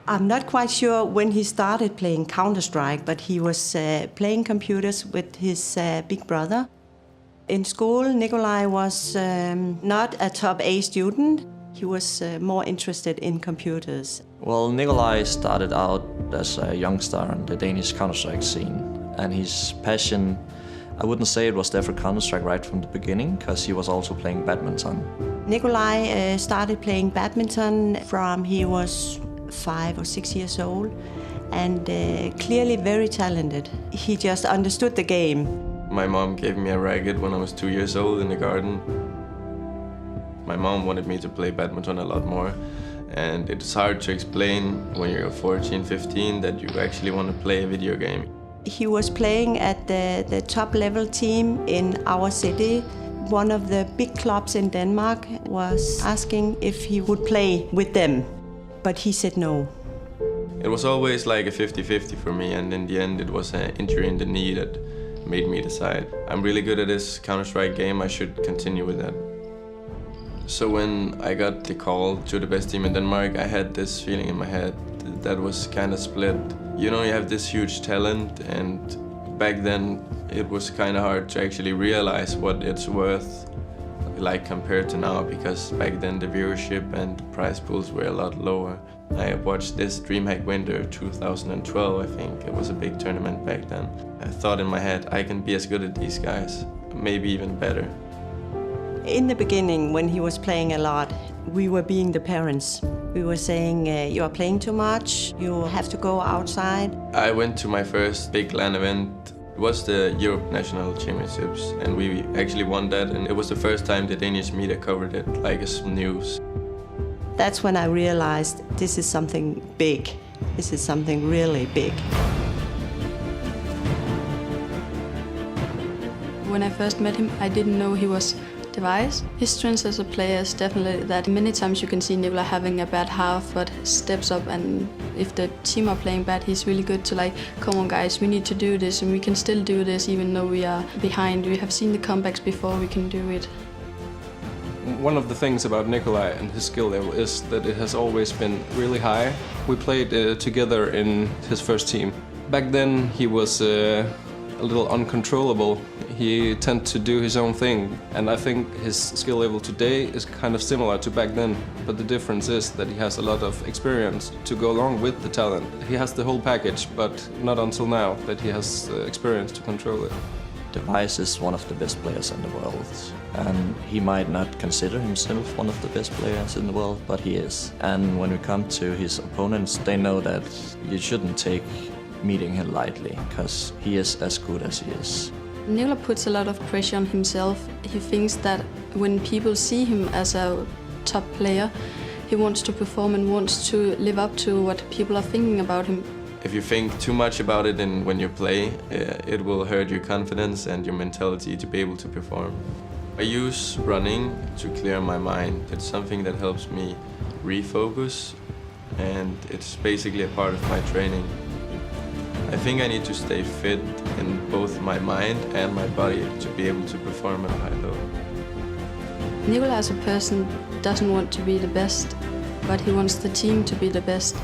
I'm not quite sure when he started playing Counter-Strike, but he was playing computers with his big brother. In school, Nikolai was not a top A student. He was more interested in computers. Well, Nikolai started out as a youngster on the Danish Counter-Strike scene, and his passion, I wouldn't say it was there for Counter-Strike right from the beginning, because he was also playing badminton. Nikolai started playing badminton from he was 5 or 6 years old, and clearly very talented. He just understood the game. My mom gave me a racket when I was 2 years old in the garden. My mom wanted me to play badminton a lot more, and it's hard to explain when you're 14, 15 that you actually want to play a video game. He was playing at the top level team in our city. One of the big clubs in Denmark was asking if he would play with them, but he said no. It was always like a 50-50 for me, and in the end it was an injury in the knee that made me decide I'm really good at this Counter-Strike game, I should continue with that. So when I got the call to the best team in Denmark, I had this feeling in my head that was kind of split. You know, you have this huge talent, and back then it was kind of hard to actually realize what it's worth, like compared to now, because back then the viewership and the prize pools were a lot lower. I watched this DreamHack Winter 2012, I think. It was a big tournament back then. I thought in my head, I can be as good as these guys, maybe even better. In the beginning, when he was playing a lot, we were being the parents. We were saying, you are playing too much, you have to go outside. I went to my first big LAN event. It was the Europe National Championships, and we actually won that, and it was the first time the Danish media covered it like as news. That's when I realized this is something big. This is something really big. When I first met him, I didn't know he was device. His strength as a player is definitely that many times you can see Nikolai having a bad half, but steps up, and if the team are playing bad, he's really good to like, come on guys, we need to do this, and we can still do this even though we are behind. We have seen the comebacks before, we can do it. One of the things about Nikolai and his skill level is that it has always been really high. We played together in his first team. Back then he was a little uncontrollable. He tended to do his own thing, and I think his skill level today is kind of similar to back then, but the difference is that he has a lot of experience to go along with the talent. He has the whole package, but not until now that he has experience to control it. Device is one of the best players in the world, and he might not consider himself one of the best players in the world, but he is. And when we come to his opponents, they know that you shouldn't take meeting him lightly, because he is as good as he is. Nikolai puts a lot of pressure on himself. He thinks that when people see him as a top player, he wants to perform and wants to live up to what people are thinking about him. If you think too much about it and when you play, it will hurt your confidence and your mentality to be able to perform. I use running to clear my mind. It's something that helps me refocus, and it's basically a part of my training. I think I need to stay fit in both my mind and my body to be able to perform at a high level. Nikolai as a person doesn't want to be the best, but he wants the team to be the best.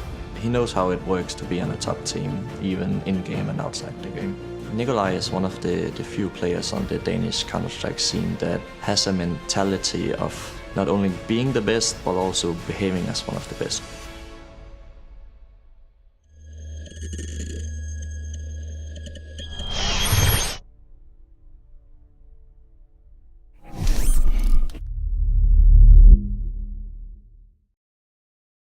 He knows how it works to be on a top team, even in-game and outside the game. Nikolai is one of the few players on the Danish Counter-Strike scene that has a mentality of not only being the best, but also behaving as one of the best.